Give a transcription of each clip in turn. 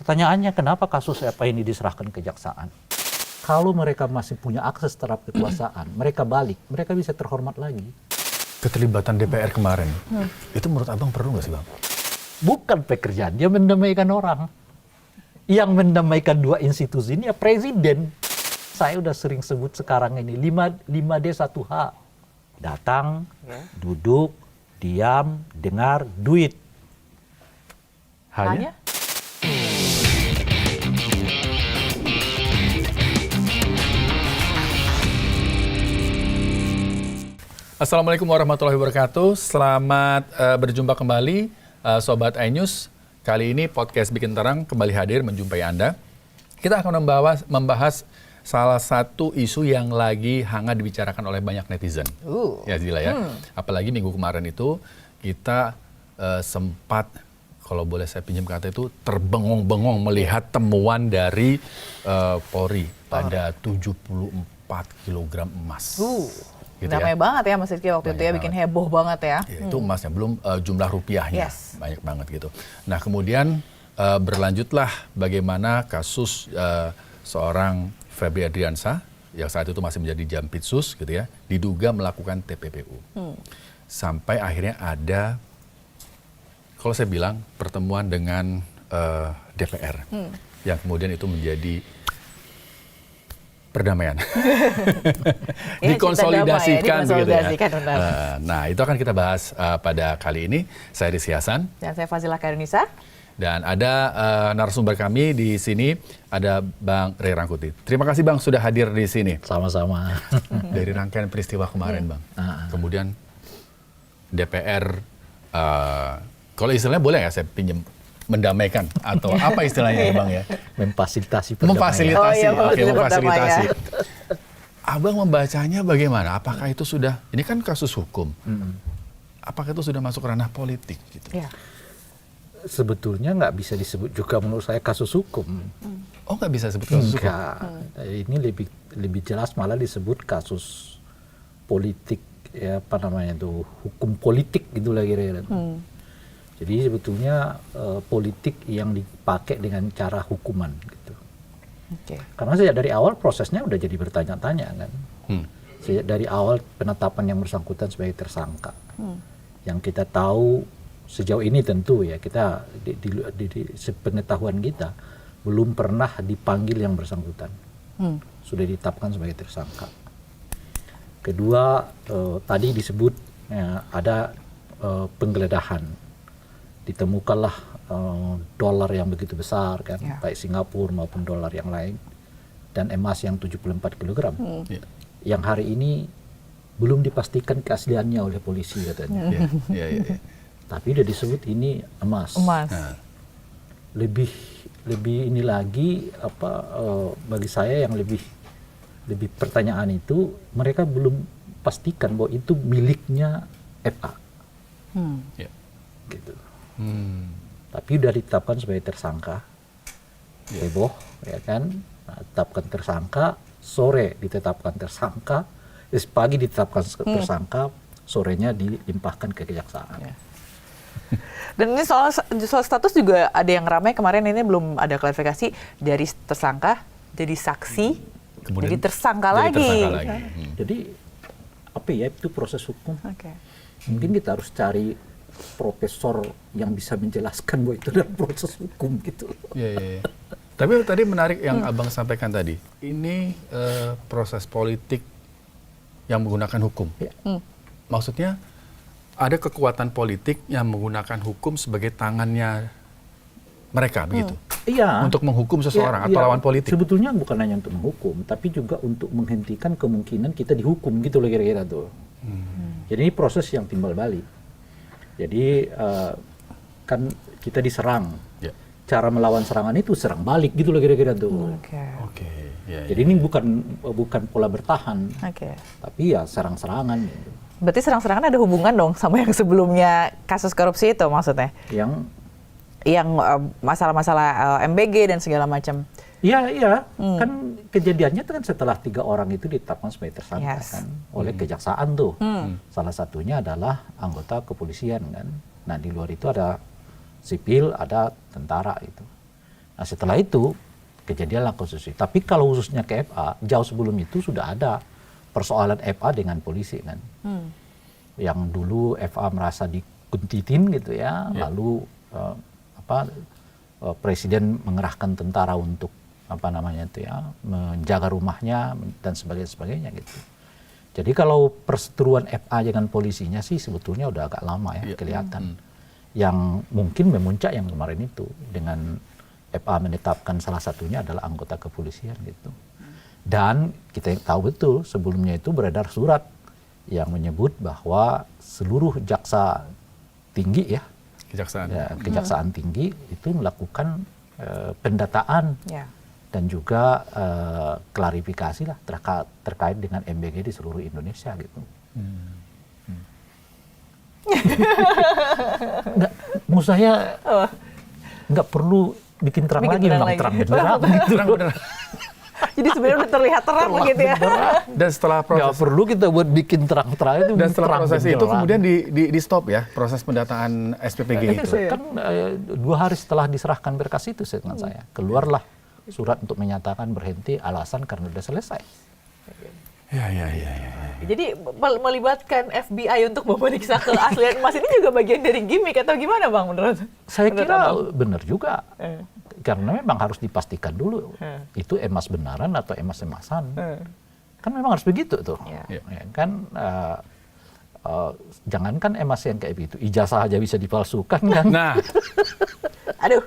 Pertanyaannya kenapa kasus apa ini diserahkan ke kejaksaan? Kalau mereka masih punya akses terhadap kekuasaan, mereka balik, mereka bisa terhormat lagi. Keterlibatan DPR kemarin, itu menurut abang perlu nggak sih bang? Bukan pekerjaan, dia mendamaikan orang. Yang mendamaikan dua institusi ini ya presiden. Saya udah sering sebut sekarang ini 5D 1H. Datang, duduk, diam, dengar, duit. Hanya? Assalamualaikum warahmatullahi wabarakatuh. Selamat berjumpa kembali Sobat iNews. Kali ini podcast Bikin Terang kembali hadir menjumpai Anda. Kita akan membahas salah satu isu yang lagi hangat dibicarakan oleh banyak netizen. Ya Zila ya. Apalagi minggu kemarin itu kita sempat, kalau boleh saya pinjam kata itu, terbengong-bengong melihat temuan dari Polri pada 74 kg emas. Gitu damai banget ya Mas Rizky waktu itu ya, bikin heboh banget ya. Itu emasnya, belum jumlah rupiahnya, banyak banget gitu. Nah kemudian berlanjutlah bagaimana kasus seorang Febri Adriansyah, yang saat itu masih menjadi Jampitsus gitu ya, diduga melakukan TPPU. Sampai akhirnya ada, kalau saya bilang, pertemuan dengan DPR, yang kemudian itu menjadi perdamaian. Dikonsolidasikan gitu ya. Nah, itu akan kita bahas pada kali ini. Saya Rizky Hasan. Dan saya Fazilah Kairunisa. Dan ada narasumber kami di sini, ada Bang Ray Rangkuti. Terima kasih Bang sudah hadir di sini. Sama-sama. Dari rangkaian peristiwa kemarin Bang. Kemudian DPR, kalau istilahnya boleh ya saya pinjam, mendamaikan atau apa istilahnya ya Bang ya? Memfasilitasi perdamaian. Memfasilitasi. Abang membacanya bagaimana? Apakah itu sudah, ini kan kasus hukum, apakah itu sudah masuk ranah politik gitu? Ya. Sebetulnya nggak bisa disebut juga menurut saya kasus hukum. Oh nggak bisa disebut kasus hukum? Ini lebih jelas malah disebut kasus politik, ya apa namanya itu, hukum politik gitu lah kira-kira. Jadi sebetulnya politik yang dipakai dengan cara hukuman gitu. Karena sejak dari awal prosesnya udah jadi bertanya-tanya kan. Sejak dari awal penetapan yang bersangkutan sebagai tersangka. Yang kita tahu sejauh ini tentu ya, kita di sepengetahuan kita belum pernah dipanggil yang bersangkutan. Sudah ditetapkan sebagai tersangka. Kedua, tadi disebut ya, ada penggeledahan. Ditemukanlah dolar yang begitu besar kan, baik Singapura maupun dolar yang lain, dan emas yang 74 kg. Yang hari ini belum dipastikan keasliannya oleh polisi katanya. Tapi udah disebut ini emas. Lebih ini lagi apa, bagi saya yang lebih pertanyaan itu, mereka belum pastikan bahwa itu miliknya FA. Gitu. Tapi udah ditetapkan sebagai tersangka, heboh, ya kan? Nah, ditetapkan tersangka, sore ditetapkan tersangka, pagi ditetapkan tersangka, sorenya dilimpahkan ke kejaksaan. Dan ini soal status juga ada yang ramai kemarin, ini belum ada klarifikasi, dari tersangka jadi saksi, kemudian jadi tersangka lagi. Jadi apa ya, itu proses hukum. Mungkin kita harus cari profesor yang bisa menjelaskan bahwa itu adalah proses hukum gitu. Tapi tadi menarik yang Abang sampaikan tadi. Ini proses politik yang menggunakan hukum. Maksudnya ada kekuatan politik yang menggunakan hukum sebagai tangannya mereka begitu. Untuk menghukum seseorang atau lawan politik. Sebetulnya bukan hanya untuk menghukum, tapi juga untuk menghentikan kemungkinan kita dihukum gitu loh kira-kira tuh. Jadi ini proses yang timbal balik. Jadi kan kita diserang, cara melawan serangan itu serang balik gitu loh kira-kira tuh. Jadi ini bukan pola bertahan, tapi ya serang-serangan. Gitu. Berarti serang-serangan ada hubungan dong sama yang sebelumnya kasus korupsi itu maksudnya? Yang masalah-masalah MBG dan segala macam. Iya. Kan kejadiannya itu kan setelah 3 orang itu ditetapkan sebagai tersangka kan oleh kejaksaan tuh. Salah satunya adalah anggota kepolisian kan. Nah di luar itu ada sipil, ada tentara itu. Nah setelah itu kejadianlah kasus itu. Tapi kalau khususnya ke FA, jauh sebelum itu sudah ada persoalan FA dengan polisi kan. Yang dulu FA merasa dikuntitin gitu ya, lalu presiden mengerahkan tentara untuk menjaga rumahnya dan sebagainya gitu. Jadi kalau perseteruan FA dengan polisinya sih sebetulnya udah agak lama ya kelihatan. Yang mungkin memuncak yang kemarin itu dengan FA menetapkan salah satunya adalah anggota kepolisian gitu. Dan kita tahu betul sebelumnya itu beredar surat yang menyebut bahwa seluruh jaksa tinggi ya, kejaksaan tinggi itu melakukan pendataan dan juga klarifikasi lah terkait dengan MBG di seluruh Indonesia gitu. Menurut saya nggak perlu bikin terang lagi, memang terang benerang gitu. Jadi sebenarnya udah terlihat terang begitu ya. Dan setelah proses nggak perlu kita buat bikin terang-terang itu. Dan setelah proses itu kemudian di stop ya proses pendataan SPPG itu. Kan 2 hari setelah diserahkan berkas itu dengan saya keluarlah surat untuk menyatakan berhenti alasan karena sudah selesai. Ya. Jadi melibatkan FBI untuk memeriksa keaslian emas ini juga bagian dari gimmick atau gimana Bang menurut? Saya kira benar juga. Karena memang harus dipastikan dulu itu emas benaran atau emas-emasan. Kan memang harus begitu tuh. Ya, kan jangankan emas yang kayak begitu, ijazah aja bisa dipalsukan kan. Nah. Aduh.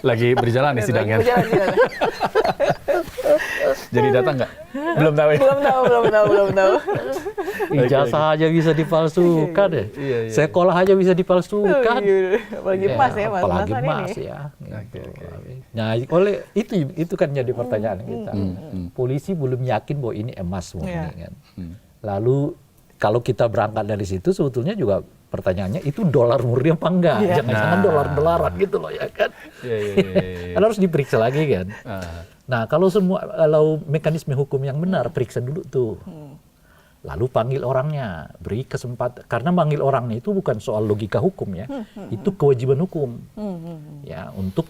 Lagi berjalan nih sidangnya. Jadi datang nggak? Belum tahu ya? Belum tahu. Ijazah aja bisa dipalsukan ya. Sekolah aja bisa dipalsukan. Apalagi emas ya, Mas. Apalagi emas ya. Nah, oleh itu kan jadi pertanyaan kita. Polisi belum yakin bahwa ini emas murni kan. Lalu kalau kita berangkat dari situ sebetulnya juga pertanyaannya itu dolar murni apa enggak? Jangan-jangan dolar-dolaran gitu loh ya kan. Kan harus diperiksa lagi kan. Nah, kalau mekanisme hukum yang benar periksa dulu tuh. Lalu panggil orangnya, beri kesempatan karena manggil orangnya itu bukan soal logika hukum ya. Itu kewajiban hukum. Ya, untuk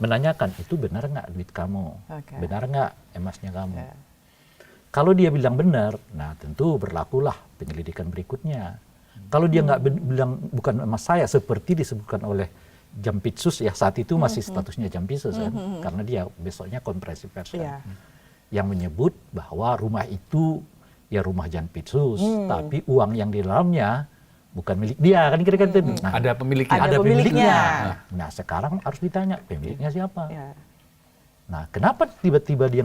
menanyakan itu benar nggak duit kamu? Benar nggak emasnya kamu? Kalau dia bilang benar, nah tentu berlakulah penyelidikan berikutnya. Kalau dia nggak bilang bukan emas saya seperti disebutkan oleh Jampitsus ya saat itu masih statusnya Jampitsus kan, karena dia besoknya konferensi pers kan, yang menyebut bahwa rumah itu ya rumah Jampitsus, tapi uang yang di dalamnya bukan milik dia kan kira-kira itu. Nah, ada pemiliknya. Ada pemiliknya. Nah sekarang harus ditanya pemiliknya siapa. Nah, kenapa tiba-tiba dia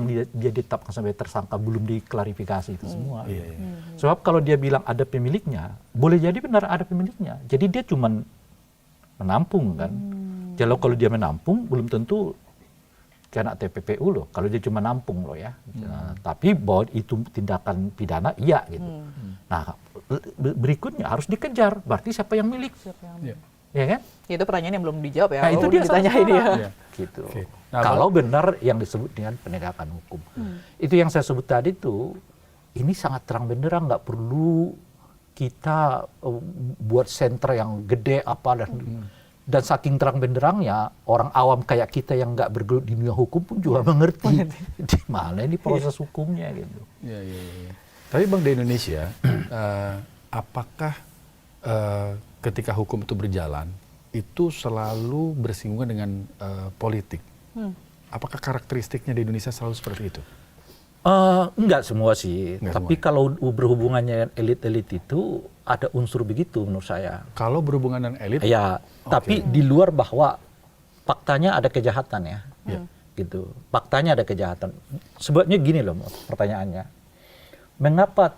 ditetapkan sebagai tersangka belum diklarifikasi itu semua? Sebab kalau dia bilang ada pemiliknya, boleh jadi benar ada pemiliknya. Jadi dia cuma menampung kan. Kalau dia menampung, belum tentu kena TPPU loh. Kalau dia cuma nampung loh ya. Nah, tapi bahwa itu tindakan pidana, iya gitu. Nah, berikutnya harus dikejar. Berarti siapa yang milik? Ya kan? Itu pertanyaan yang belum dijawab ya. Nah, itu dia ditanya ini ya. Gitu. Nah, kalau benar yang disebut dengan penegakan hukum. Itu yang saya sebut tadi tuh, ini sangat terang benderang, nggak perlu kita buat sentra yang gede apa dan saking terang benderangnya orang awam kayak kita yang nggak bergelut di dunia hukum pun juga mengerti di mana ini proses hukumnya gitu. Tapi Bang di Indonesia, apakah ketika hukum itu berjalan itu selalu bersinggungan dengan politik? Apakah karakteristiknya di Indonesia selalu seperti itu? Enggak semua sih, tapi kalau berhubungannya elit-elit itu ada unsur begitu menurut saya. Kalau berhubungan dengan elit? Ya, tapi di luar bahwa faktanya ada kejahatan ya, gitu. Faktanya ada kejahatan. Sebabnya gini loh pertanyaannya, mengapa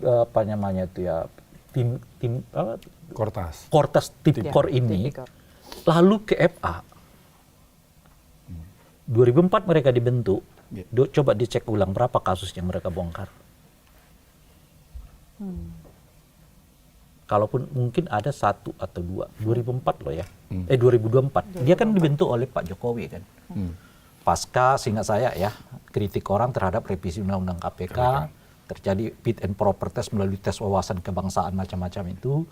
apa namanya itu ya tim Kortas Tipikor ini lalu ke FA 2004 mereka dibentuk. Coba dicek ulang berapa kasus yang mereka bongkar. Kalaupun mungkin ada 1 atau 2. 2004 loh ya. 2024. Dia kan dibentuk oleh Pak Jokowi kan. Pasca seingat saya ya, kritik orang terhadap revisi Undang-Undang KPK, terjadi fit and proper test melalui tes wawasan kebangsaan macam-macam itu.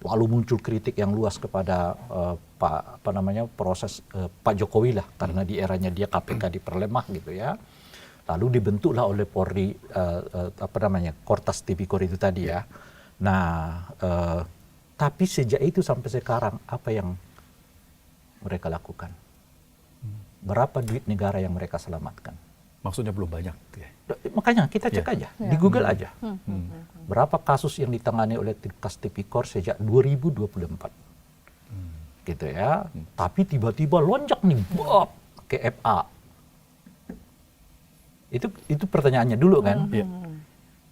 lalu muncul kritik yang luas kepada proses Pak Jokowi lah, karena di eranya dia KPK diperlemah gitu ya. Lalu dibentuklah oleh Polri Kortas Tipikor itu tadi ya. Nah, tapi sejak itu sampai sekarang apa yang mereka lakukan? Berapa duit negara yang mereka selamatkan? Maksudnya belum banyak. Ya. Makanya kita cek aja, di Google aja. Berapa kasus yang ditangani oleh Kortas Tipikor sejak 2024? Gitu ya. Tapi tiba-tiba lonjak nih, ke FA. Itu pertanyaannya dulu kan,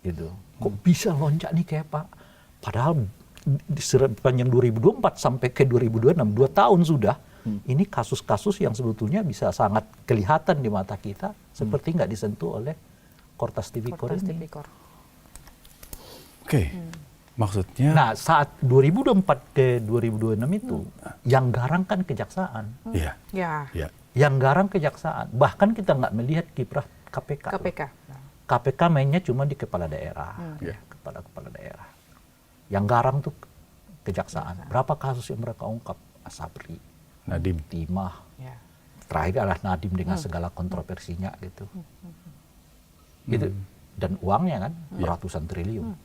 gitu. Kok bisa lonjak nih kayak Pak? Padahal sepanjang 2024 sampai ke 2026, 2 tahun sudah, ini kasus-kasus yang sebetulnya bisa sangat kelihatan di mata kita, seperti nggak disentuh oleh Kortas Tipikor ini. Oke, maksudnya. Nah, saat 2024 ke 2026 itu, yang garang kan kejaksaan. Iya. Yang garang kejaksaan. Bahkan kita nggak melihat kiprah KPK. KPK mainnya cuma di kepala daerah, kepala daerah. Yang garang tuh kejaksaan. Berapa kasus yang mereka ungkap? Asabri, Nadiem, Timah, terakhir adalah Nadiem dengan segala kontroversinya gitu. Gitu. Dan uangnya kan ratusan triliun.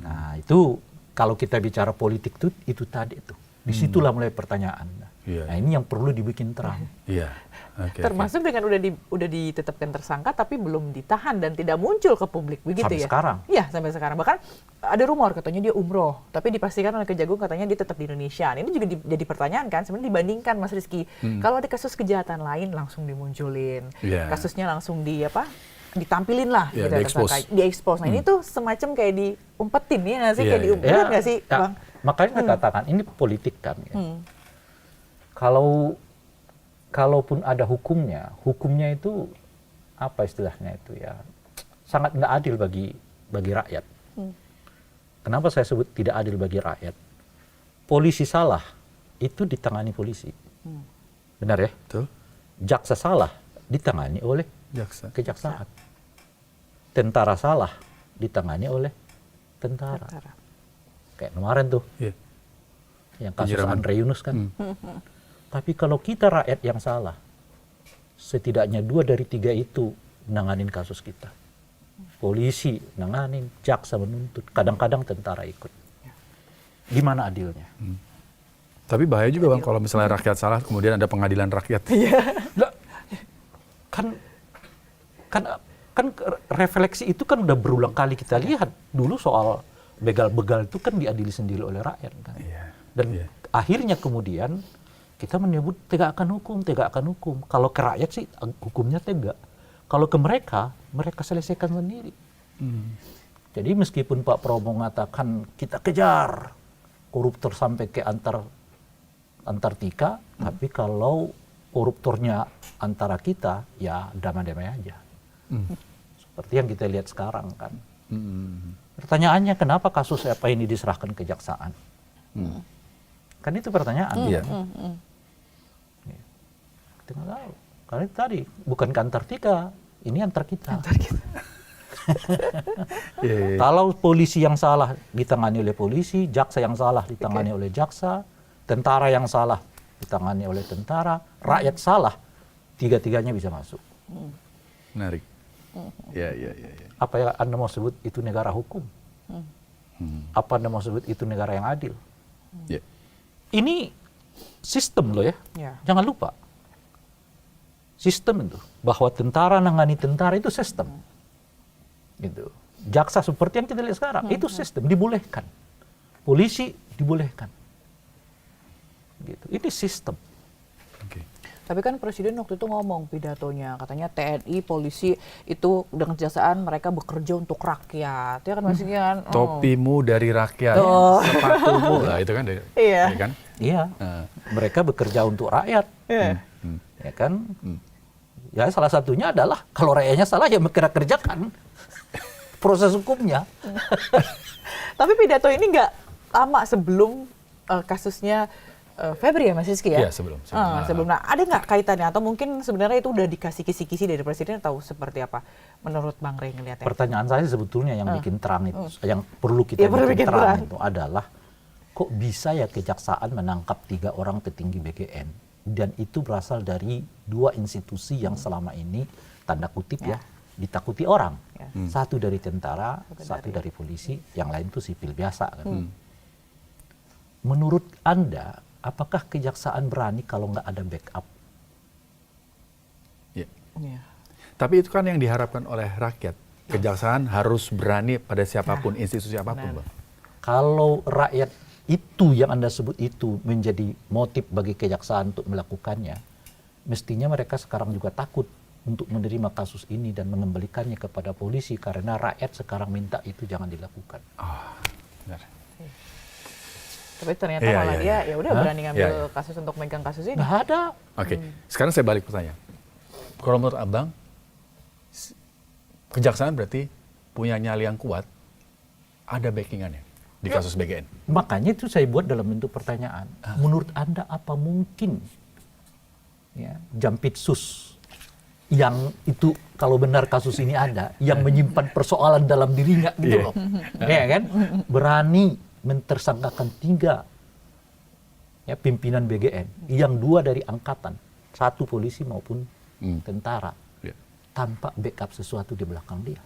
Nah itu kalau kita bicara politik tuh itu tadi tuh. Disitulah mulai pertanyaan. Nah ini yang perlu dibikin terang. Termasuk dengan udah ditetapkan tersangka tapi belum ditahan dan tidak muncul ke publik begitu sampai ya? Sekarang. Iya sampai sekarang. Bahkan ada rumor katanya dia umroh, tapi dipastikan oleh Kejagung katanya dia tetap di Indonesia. Ini juga jadi pertanyaan kan sebenarnya dibandingkan Mas Rizky. Kalau ada kasus kejahatan lain langsung dimunculin, kasusnya langsung ditampilin lah, di-expose. Nah ini tuh semacam kayak diumpetin ya nggak sih, kayak diumpetin nggak sih, Bang? Makanya saya katakan ini politik kan. Ya. Kalaupun ada hukumnya itu apa istilahnya itu ya, sangat nggak adil bagi rakyat. Kenapa saya sebut tidak adil bagi rakyat? Polisi salah itu ditangani polisi, benar ya? Betul. Jaksa salah ditangani oleh kejaksaan. Tentara salah ditangani oleh tentara. Kayak kemarin tuh, yang kasus Andre Yunus kan. Tapi kalau kita rakyat yang salah, setidaknya 2 dari 3 itu nanganin kasus kita. Polisi nanganin, jaksa menuntut, kadang-kadang tentara ikut. Gimana adilnya? Tapi bahaya juga Bang, kalau misalnya rakyat salah, kemudian ada pengadilan rakyat. Kan refleksi itu kan udah berulang kali kita lihat. Dulu soal begal-begal itu kan diadili sendiri oleh rakyat kan. Dan akhirnya kemudian kita menyebut tegakkan hukum. Kalau ke rakyat sih hukumnya tegak. Kalau ke mereka selesaikan sendiri. Jadi meskipun Pak Prabowo mengatakan kita kejar koruptor sampai ke Antartika, tapi kalau koruptornya antara kita, ya damai-damai aja. Seperti yang kita lihat sekarang kan. Pertanyaannya kenapa kasus apa ini diserahkan kejaksaan? Kan itu pertanyaan. Kita nggak tahu. Karena itu tadi bukan ke Antartika, ini antar kita. Kalau polisi yang salah ditangani oleh polisi, jaksa yang salah ditangani oleh jaksa, tentara yang salah ditangani oleh tentara, rakyat salah, tiga-tiganya bisa masuk. Menarik. Ya. Apa yang Anda mau sebut itu negara hukum? Apa Anda mau sebut itu negara yang adil? Ini sistem loh ya. Jangan lupa. Sistem itu. Bahwa tentara nangani tentara itu sistem. Gitu. Jaksa seperti yang kita lihat sekarang, itu sistem, dibolehkan. Polisi dibolehkan. Gitu. Ini sistem. Tapi kan Presiden waktu itu ngomong pidatonya, katanya TNI, polisi itu dengan kejaksaan mereka bekerja untuk rakyat. Ya kan maksudnya kan. Topimu dari rakyat, sepatumu lah itu kan. Iya. Mereka bekerja untuk rakyat. Ya kan? Ya salah satunya adalah kalau rakyatnya salah ya mereka kerjakan proses hukumnya. Tapi pidato ini nggak lama sebelum kasusnya Febri ya Mas Rizky ya? Iya sebelum. Nah ada nggak kaitannya atau mungkin sebenarnya itu udah dikasih kisi-kisi dari Presiden atau seperti apa menurut Bang Rey ngelihatnya? Pertanyaan saya sebetulnya yang bikin terang itu, yang perlu kita bikin terang itu adalah kok bisa ya kejaksaan menangkap 3 orang petinggi BGN dan itu berasal dari 2 institusi yang selama ini tanda kutip ya ditakuti orang. Satu dari tentara, satu dari polisi, yang lain itu sipil biasa kan. Menurut Anda, apakah kejaksaan berani kalau nggak ada backup? Ya. Tapi itu kan yang diharapkan oleh rakyat. Kejaksaan harus berani pada siapapun, institusi apapun, Bang. Kalau rakyat itu yang Anda sebut itu menjadi motif bagi kejaksaan untuk melakukannya, mestinya mereka sekarang juga takut untuk menerima kasus ini dan mengembalikannya kepada polisi karena rakyat sekarang minta itu jangan dilakukan. Benar. Tapi ternyata malah dia ya udah berani ngambil kasus untuk megang kasus ini. Nggak ada. Oke, sekarang saya balik pertanyaan. Kalau menurut Abang, kejaksaan berarti punya nyali yang kuat, ada backingannya di kasus BGN. Makanya itu saya buat dalam bentuk pertanyaan. Menurut Anda apa mungkin ya, Jampitsus yang itu kalau benar kasus ini ada, yang menyimpan persoalan dalam dirinya gitu loh. Ya kan? Berani mentersangkakan 3 ya, pimpinan BGN, yang 2 dari angkatan, 1 polisi maupun tentara, tanpa backup sesuatu di belakang dia.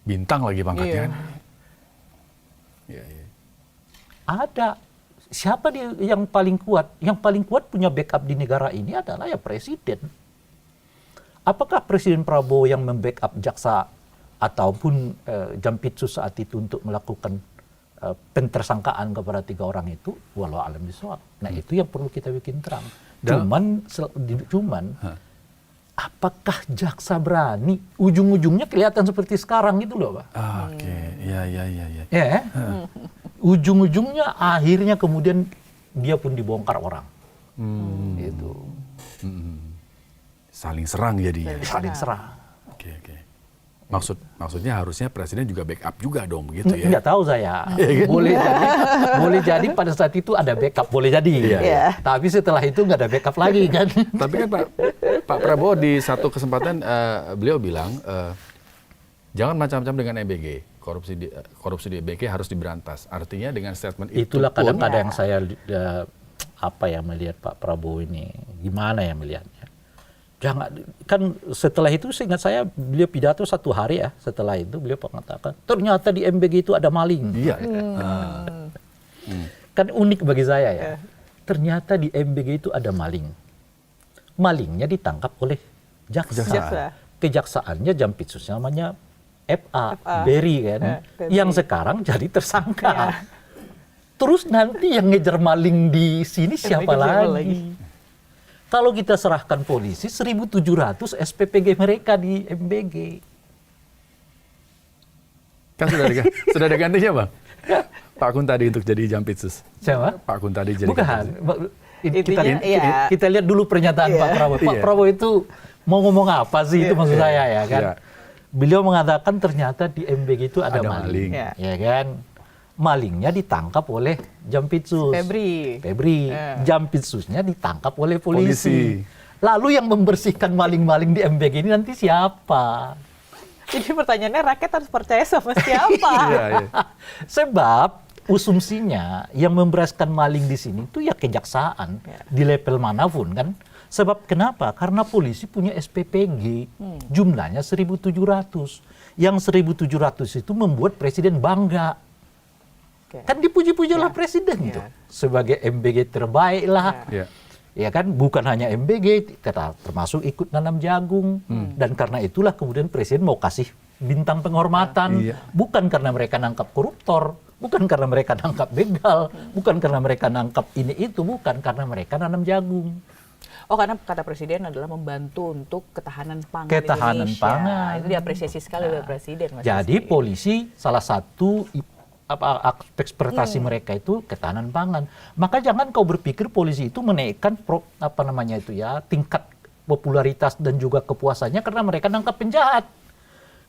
Bintang lagi pangkatnya. Ada. Siapa dia yang paling kuat? Yang paling kuat punya backup di negara ini adalah ya presiden. Apakah Presiden Prabowo yang membackup jaksa ataupun Jampitsus saat itu untuk melakukan pentersangkaan kepada 3 orang itu? Walau alam bisawab. Nah itu yang perlu kita bikin terang. Cuman apakah jaksa berani? Ujung-ujungnya kelihatan seperti sekarang gitu loh, Pak. Oke, iya. Ya, ujung-ujungnya akhirnya kemudian dia pun dibongkar orang. Gitu. Saling serang jadinya. Saling serang. Oke. Maksudnya harusnya presiden juga backup juga dong, begitu ya? Nggak tahu saya. Boleh jadi pada saat itu ada backup, boleh jadi. Tapi setelah itu nggak ada backup lagi kan. Tapi kan Pak Prabowo di satu kesempatan beliau bilang jangan macam-macam dengan MBG. Korupsi di MBG harus diberantas. Artinya dengan statement itu itulah kadang-kadang saya melihat Pak Prabowo ini gimana ya melihatnya. Jangan, kan setelah itu seingat saya beliau pidato 1 hari ya, setelah itu beliau mengatakan ternyata di MBG itu ada maling. Iya. Kan unik bagi saya ya. Ternyata di MBG itu ada maling. Malingnya ditangkap oleh jaksa. Kejaksaannya Jampitsusnya namanya FA. Berry kan. Yang sekarang jadi tersangka. Terus nanti yang ngejar maling di sini siapa lagi? Kalau kita serahkan polisi 1.700 SPPG mereka di MBG. Kan sudah ada gantinya, Bang? Pak Kun tadi untuk jadi Jampitsus. Siapa? Pak Kun tadi jadi Bukan. Jampitsus. Kita lihat dulu pernyataan Pak Prabowo. Pak Prabowo itu mau ngomong apa sih itu maksud saya ya kan. Beliau mengatakan ternyata di MBG itu ada maling. Ya kan. Malingnya ditangkap oleh Jampitsus. Febri. Jampitsusnya ditangkap oleh polisi. Lalu yang membersihkan maling-maling di MBG ini nanti siapa? Jadi pertanyaannya rakyat harus percaya sama siapa? Sebab asumsinya yang membereskan maling di sini itu ya kejaksaan di level manapun kan. Sebab kenapa? Karena polisi punya SPPG jumlahnya 1.700. Yang 1.700 itu membuat presiden bangga. Kan dipuji-puji oleh presiden itu sebagai MBG terbaik lah. Ya kan, bukan hanya MBG, termasuk ikut nanam jagung. Dan karena itulah kemudian presiden mau kasih bintang penghormatan. Bukan karena mereka nangkap koruptor, bukan karena mereka nangkap begal, bukan karena mereka nangkap ini itu, bukan karena mereka nanam jagung. Oh, karena kata presiden adalah membantu untuk ketahanan pangan Indonesia. Pangan. Itu diapresiasi sekali oleh presiden. Mas Jadi polisi salah satu ekspertasi mereka itu ketahanan pangan. Maka jangan kau berpikir polisi itu menaikkan tingkat popularitas dan juga kepuasannya karena mereka nangkap penjahat.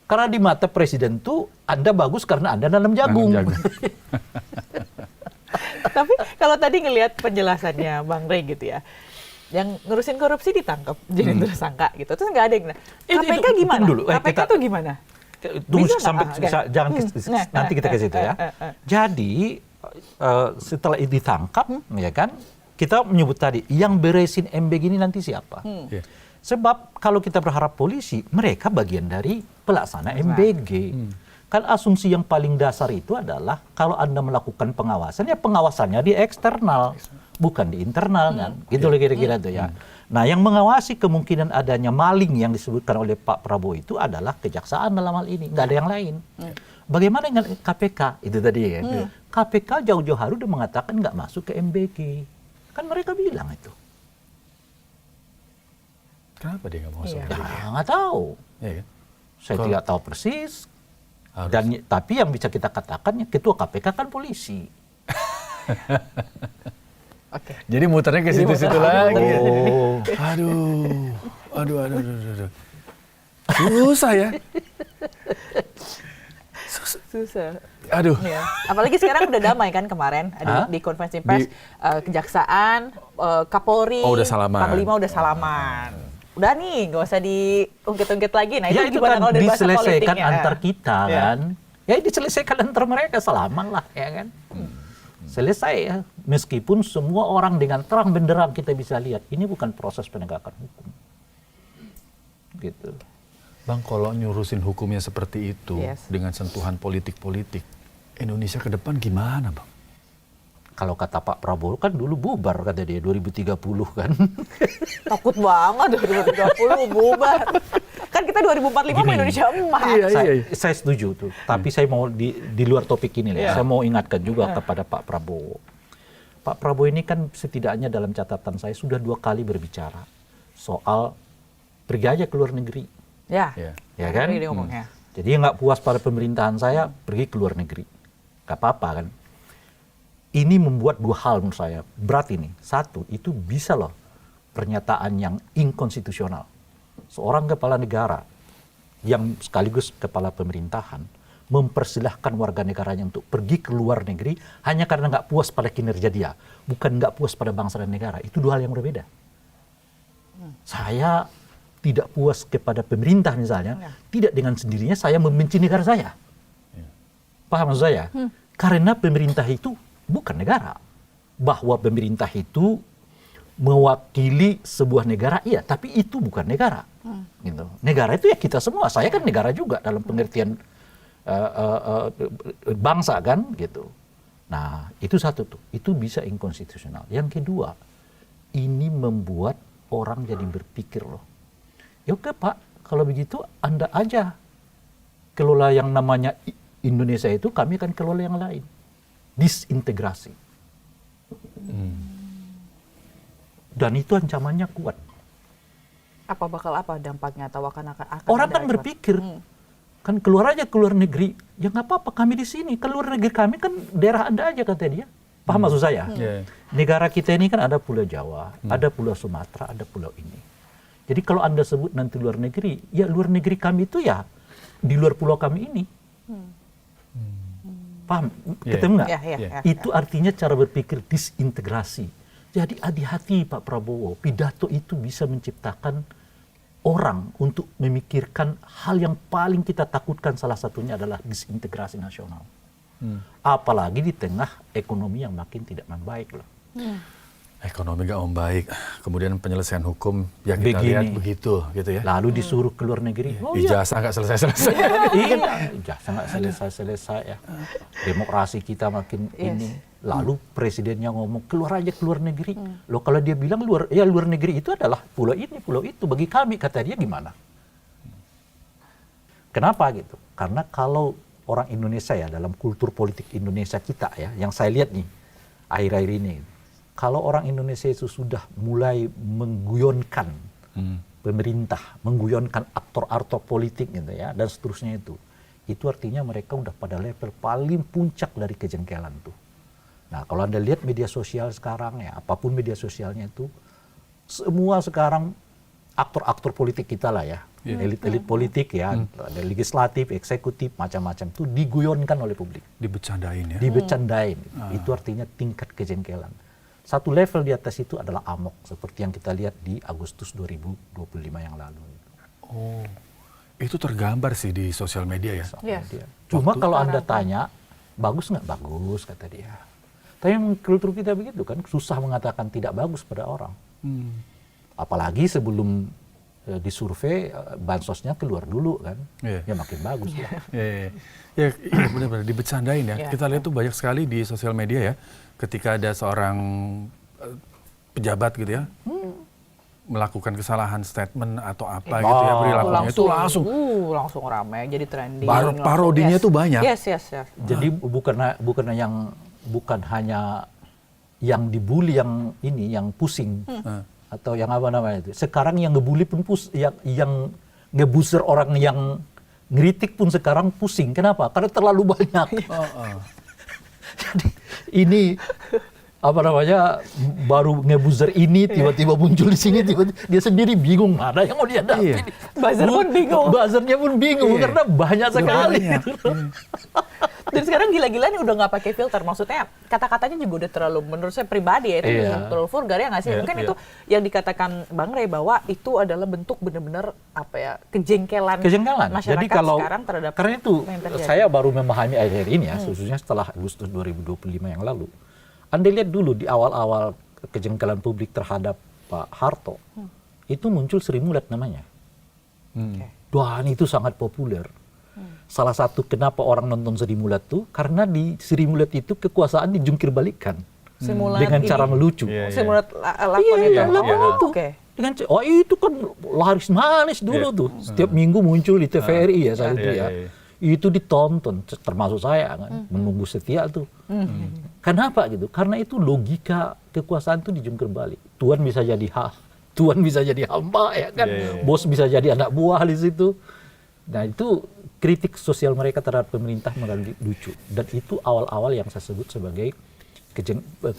Karena di mata presiden tuh Anda bagus karena Anda nanam jagung. Tapi kalau tadi ngelihat penjelasannya Bang Rey gitu ya, yang ngurusin korupsi ditangkap jadi tersangka gitu, terus nggak ada yang KPK gimana? KPK tuh gimana? Tunggu sampai jangan nanti kita ke situ ya. Jadi setelah ditangkap, ya kan, kita menyebut tadi yang beresin MBG ini nanti siapa? Yeah. Sebab kalau kita berharap polisi, mereka bagian dari pelaksana MBG. Kan asumsi yang paling dasar itu adalah kalau Anda melakukan pengawasan, ya pengawasannya di eksternal, bukan di internal kan. Gitu loh kira-kira itu ya. Nah, yang mengawasi kemungkinan adanya maling yang disebutkan oleh Pak Prabowo itu adalah kejaksaan dalam hal ini, nggak ada yang lain. Bagaimana dengan KPK? Itu tadi ya. KPK jauh-jauh hari udah mengatakan nggak masuk ke MBG. Kan mereka bilang itu. Kenapa dia nggak mau masuk? Ya, nggak tahu. Iya kan? Saya tidak tahu persis. Harus. Dan tapi yang bisa kita katakan, ketua KPK kan polisi. Oke. Jadi muternya ke situ-situ lagi. Oh. Aduh. Susah ya. Susah. Aduh. Ya. Apalagi sekarang udah damai kan kemarin di konferensi pers, kejaksaan, Kapolri, udah salaman. Panglima udah salaman. Udah nih, nggak usah diungkit-ungkit lagi. Nah, Ya itu gimana kan kalau dari bahasa diselesaikan politiknya? antar kita kan. Ya diselesaikan antar mereka, salaman lah ya kan. Selesai ya. Meskipun semua orang dengan terang benderang kita bisa lihat, ini bukan proses penegakan hukum. Gitu. Bang, kalau nyurusin hukumnya seperti itu, dengan sentuhan politik-politik, Indonesia ke depan gimana, Bang? Kalau kata Pak Prabowo kan dulu bubar, kata dia 2030 kan. Takut banget 2030 bubar. Kan kita 2045 mau Indonesia emas. Saya setuju tuh. Tapi saya mau di luar topik ini lah. Saya mau ingatkan juga kepada Pak Prabowo. Pak Prabowo ini kan setidaknya dalam catatan saya sudah 2 kali berbicara soal pergi aja ke luar negeri. Ya kan? Jadi nggak puas pada pemerintahan saya, pergi ke luar negeri. Gak apa-apa kan. Ini membuat 2 hal menurut saya. Berat ini. 1, itu bisa loh pernyataan yang inkonstitusional. Seorang kepala negara yang sekaligus kepala pemerintahan mempersilahkan warga negaranya untuk pergi ke luar negeri hanya karena nggak puas pada kinerja dia. Bukan nggak puas pada bangsa dan negara. Itu 2 hal yang berbeda. Saya tidak puas kepada pemerintah misalnya, tidak dengan sendirinya saya membenci negara saya. Paham maksud saya? Karena pemerintah itu bukan negara. Bahwa pemerintah itu mewakili sebuah negara, iya, tapi itu bukan negara. Gitu. Negara itu ya kita semua. Saya kan negara juga dalam pengertian bangsa kan, gitu. Nah, itu 1 tuh. Itu bisa inkonstitusional. Yang kedua, ini membuat orang jadi berpikir loh. Ya oke Pak, kalau begitu Anda aja kelola yang namanya Indonesia itu, kami akan kelola yang lain. Disintegrasi. Dan itu ancamannya kuat. Apa dampaknya atau akan orang kan berpikir kan keluar aja ke luar negeri, ya nggak apa-apa kami di sini, keluar negeri kami kan daerah Anda aja kata dia. Paham maksud saya? Negara kita ini kan ada Pulau Jawa, ada Pulau Sumatera, ada pulau ini. Jadi kalau Anda sebut nanti luar negeri, ya luar negeri kami itu ya di luar pulau kami ini. Paham? Ketemu nggak? Itu artinya cara berpikir disintegrasi. Jadi hati-hati Pak Prabowo, pidato itu bisa menciptakan orang untuk memikirkan hal yang paling kita takutkan, salah satunya adalah disintegrasi nasional. Apalagi di tengah ekonomi yang makin tidak membaik loh. Ekonomi gak membaik, kemudian penyelesaian hukum yang kita lihat begitu gitu ya. Lalu disuruh ke luar negeri. Ijazah gak selesai-selesai. Ijazah gak selesai-selesai ya. Demokrasi kita makin ini. Lalu presidennya ngomong keluar aja ke luar negeri. Loh kalau dia bilang luar negeri itu adalah pulau ini, pulau itu. Bagi kami kata dia gimana? Kenapa gitu? Karena kalau orang Indonesia ya dalam kultur politik Indonesia kita ya, yang saya lihat nih akhir-akhir ini. Kalau orang Indonesia itu sudah mulai mengguyonkan pemerintah, mengguyonkan aktor-aktor politik gitu ya, dan seterusnya itu artinya mereka udah pada level paling puncak dari kejengkelan tuh. Nah kalau Anda lihat media sosial sekarang ya, apapun media sosialnya itu, semua sekarang aktor-aktor politik kita lah ya, elit-elit politik ya, ada legislatif, eksekutif, macam-macam tuh diguyonkan oleh publik. Dibecandain ya? Dibecandain, itu artinya tingkat kejengkelan. Satu level di atas itu adalah amok, seperti yang kita lihat di Agustus 2025 yang lalu. Oh, itu tergambar sih di sosial media ya? Cuma kalau Anda tanya, bagus nggak? Bagus, kata dia. Tapi memang kultur kita begitu kan, susah mengatakan tidak bagus pada orang. Apalagi sebelum disurvei, bansosnya keluar dulu kan, ya makin bagus lah. Ya benar-benar dibecandain ya. Kita lihat tuh banyak sekali di sosial media ya, ketika ada seorang pejabat gitu ya, melakukan kesalahan statement atau apa gitu ya, perilakunya itu langsung ramai, jadi trending. Parodinya tuh banyak. Yes. Jadi bukan hanya yang dibully yang ini yang pusing atau yang apa namanya itu. Sekarang yang ngebully pun yang ngebuser orang yang ngeritik pun sekarang pusing. Kenapa? Karena terlalu banyak. Jadi ini apa namanya, baru ngebuzer ini tiba-tiba muncul di sini, tiba-tiba dia sendiri bingung mana yang mau dia dapat. Buzzer pun bingung. Buzzernya pun bingung karena banyak sekali. Dan sekarang gila-gilaan udah nggak pakai filter, maksudnya kata-katanya juga udah terlalu, menurut saya pribadi ya, itu terlalu vulgar ya nggak sih? Mungkin itu yang dikatakan Bang Rey bahwa itu adalah bentuk benar-benar apa ya, kejengkelan masyarakat. Jadi kalau sekarang terhadap karena itu saya baru memahami akhir ini ya, khususnya setelah Agustus 2025 yang lalu. Anda lihat dulu di awal-awal kejengkelan publik terhadap Pak Harto, itu muncul Sri Mulat namanya. Dan itu sangat populer. Salah satu kenapa orang nonton Sri Mulat tuh karena di Sri Mulat itu kekuasaan dijungkir balikkan dengan cara melucu. Sri Mulat lakon itu. Dengan itu kan laris manis dulu tuh. Setiap minggu muncul di TVRI ya saat itu ya. Itu ditonton, termasuk saya kan, menunggu setia tuh. Kenapa gitu? Karena itu logika kekuasaan tuh dijungkir balik. Tuan bisa jadi Tuan bisa jadi hamba ya kan. Bos bisa jadi anak buah di situ. Nah itu kritik sosial mereka terhadap pemerintah melalui lucu. Dan itu awal-awal yang saya sebut sebagai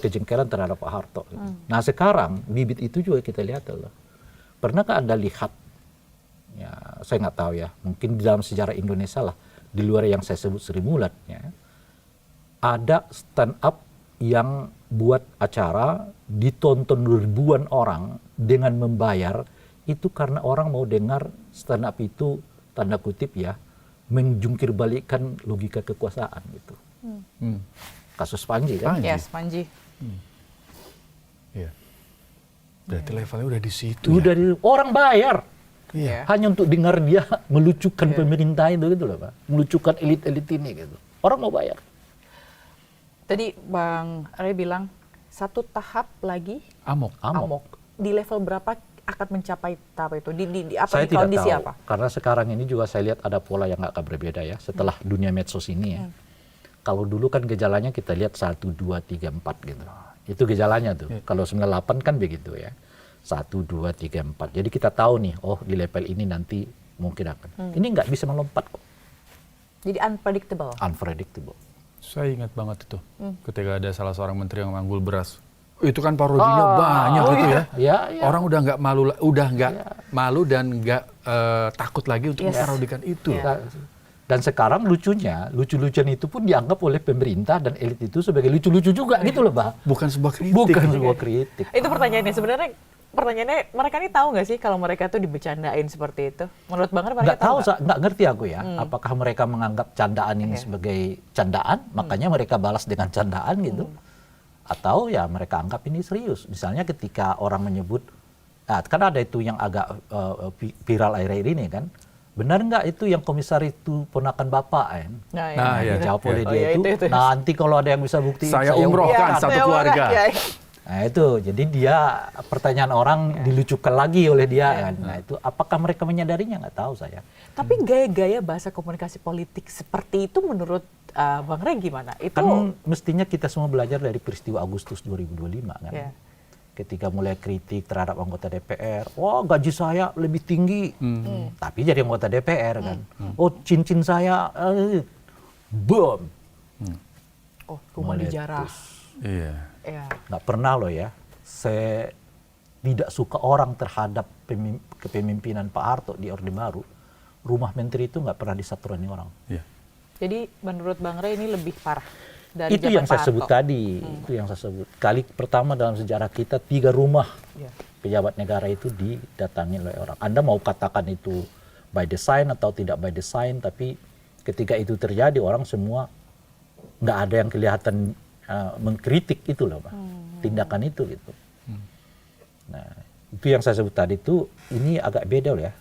kejengkelan terhadap Pak Harto. Nah sekarang bibit itu juga kita lihat loh. Pernahkah Anda lihat, ya saya nggak tahu ya, mungkin di dalam sejarah Indonesia lah, di luar yang saya sebut Sri Mulat, ya, ada stand up yang buat acara ditonton ribuan orang dengan membayar, itu karena orang mau dengar stand up itu, tanda kutip ya, menjungkir balikkan logika kekuasaan gitu. Kasus Panji kan? Yes, Panji. Iya. Berarti levelnya udah di situ. Udah ya? Orang bayar. Iya. Hanya untuk dengar dia melucukan pemerintah itu gitu loh Pak. Melucukan elit-elit ini gitu. Orang mau bayar. Tadi Bang Rey bilang satu tahap lagi amok. Di level berapa akan mencapai tahap itu? Di apa, saya di kondisi tidak tahu, apa? karena sekarang ini juga saya lihat ada pola yang agak berbeda ya setelah dunia medsos ini ya. Kalau dulu kan gejalanya kita lihat 1, 2, 3, 4 gitu. Itu gejalanya tuh. Kalau 98 kan begitu ya. 1, 2, 3, 4. Jadi kita tahu nih, oh di level ini nanti mungkin akan. Ini nggak bisa melompat kok. Jadi unpredictable. Unpredictable. Saya ingat banget itu. Ketika ada salah seorang menteri yang manggul beras. Itu kan parodinya banyak gitu ya. Ya. Orang udah nggak malu dan nggak takut lagi untuk memparodikan itu. Dan sekarang lucu-lucuan itu pun dianggap oleh pemerintah dan elit itu sebagai lucu-lucu juga gitu loh Pak. Bukan sebuah kritik. Itu pertanyaannya sebenarnya. Pertanyaannya, mereka ini tahu nggak sih kalau mereka tuh dibecandain seperti itu? Menurut Bang Rey mereka tahu nggak? Nggak ngerti aku ya. Apakah mereka menganggap candaan ini sebagai candaan, makanya mereka balas dengan candaan gitu? Atau ya mereka anggap ini serius. Misalnya ketika orang menyebut, kan ada itu yang agak viral akhir-akhir ini kan, benar nggak itu yang komisaris itu ponakan bapak kan? Dijawab oleh dia itu. Nanti kalau ada yang bisa bukti, saya umrohkan satu keluarga. Nah itu, jadi dia pertanyaan orang dilucukan lagi oleh dia kan. Nah itu, apakah mereka menyadarinya nggak tahu saya. Tapi gaya-gaya bahasa komunikasi politik seperti itu menurut Bang Rey gimana? Itu kan mestinya kita semua belajar dari peristiwa Agustus 2025 kan. Ketika mulai kritik terhadap anggota DPR, wah gaji saya lebih tinggi, tapi jadi anggota DPR kan. Oh cincin saya, bom. Oh rumah dijarah. Iya. Nggak pernah loh ya, saya tidak suka orang terhadap kepemimpinan Pak Harto di Orde Baru. Rumah menteri itu nggak pernah disatroni orang. Iya. Jadi menurut Bang Rey ini lebih parah dari itu yang saya sebut tadi. Itu yang saya sebut. Kali pertama dalam sejarah kita 3 rumah pejabat negara itu didatangi oleh orang. Anda mau katakan itu by design atau tidak by design, tapi ketika itu terjadi orang semua nggak ada yang kelihatan mengkritik itu loh Pak, tindakan itu gitu. Nah itu yang saya sebut tadi tuh, ini agak beda loh ya.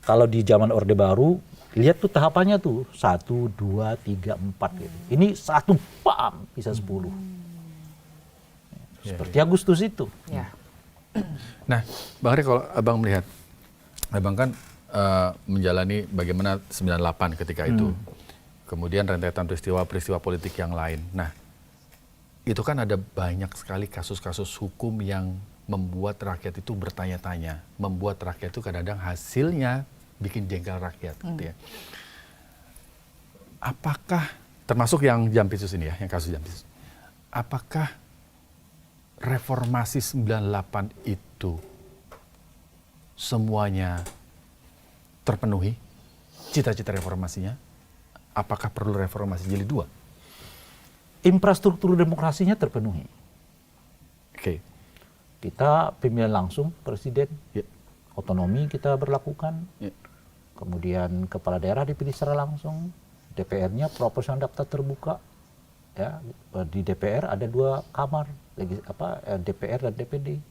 Kalau di zaman Orde Baru, lihat tuh tahapannya tuh 1, 2, 3, 4 gitu. Ini 1 pam bisa 10. Seperti Agustus itu. Ya. Nah, Bang Ari, kalau Abang melihat, Abang kan menjalani bagaimana 98 ketika itu. Kemudian rentetan peristiwa-peristiwa politik yang lain. Nah, itu kan ada banyak sekali kasus-kasus hukum yang membuat rakyat itu bertanya-tanya. Membuat rakyat itu kadang-kadang hasilnya bikin jengkel rakyat. Gitu ya. Apakah, termasuk yang Jampitsus ini ya, yang kasus Jampitsus. Apakah reformasi 98 itu semuanya terpenuhi, cita-cita reformasinya? Apakah perlu reformasi jilid 2? Infrastruktur demokrasinya terpenuhi. Oke. Kita pemilihan langsung presiden, otonomi kita berlakukan, kemudian kepala daerah dipilih secara langsung, DPR-nya proporsional daftar terbuka, ya di DPR ada 2 kamar, DPR dan DPD.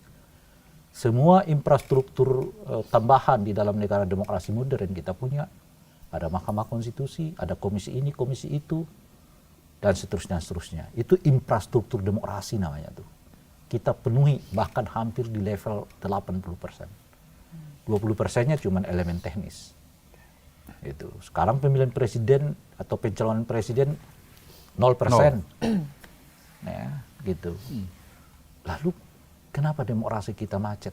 Semua infrastruktur tambahan di dalam negara demokrasi modern kita punya. Ada Mahkamah Konstitusi, ada komisi ini, komisi itu, dan seterusnya. Itu infrastruktur demokrasi namanya tuh. Kita penuhi bahkan hampir di level 80%. 20%-nya cuma elemen teknis. Itu. Sekarang pemilihan presiden atau pencalonan presiden 0%. Nah, gitu. Lalu kenapa demokrasi kita macet?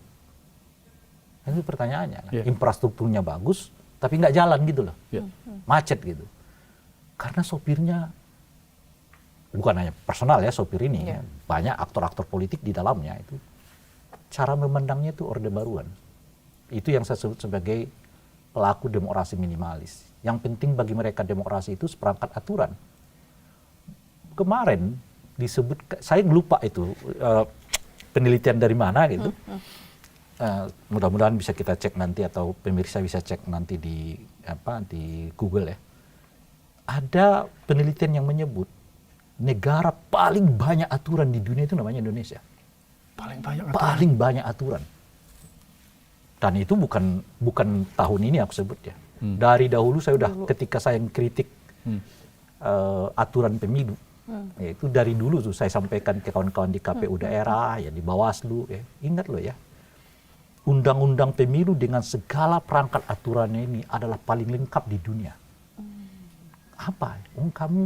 Itu pertanyaannya. Infrastrukturnya bagus, tapi nggak jalan gitu loh. Macet gitu. Karena sopirnya, bukan hanya personal ya sopir ini, ya. Banyak aktor-aktor politik di dalamnya itu. Cara memandangnya itu Orde Baruan. Itu yang saya sebut sebagai pelaku demokrasi minimalis. Yang penting bagi mereka demokrasi itu seperangkat aturan. Kemarin disebut, saya lupa itu penelitian dari mana gitu. Mudah-mudahan bisa kita cek nanti atau pemirsa bisa cek nanti di Google ya. Ada penelitian yang menyebut negara paling banyak aturan di dunia itu namanya Indonesia. Paling banyak aturan. Dan itu bukan tahun ini aku sebut ya. Dari dahulu saya udah ketika saya kritik aturan pemilu, ya itu dari dulu tuh saya sampaikan ke kawan-kawan di KPU daerah, ya di Bawaslu, ya. Ingat loh ya. Undang-undang pemilu dengan segala perangkat aturannya ini adalah paling lengkap di dunia. Apa? Kamu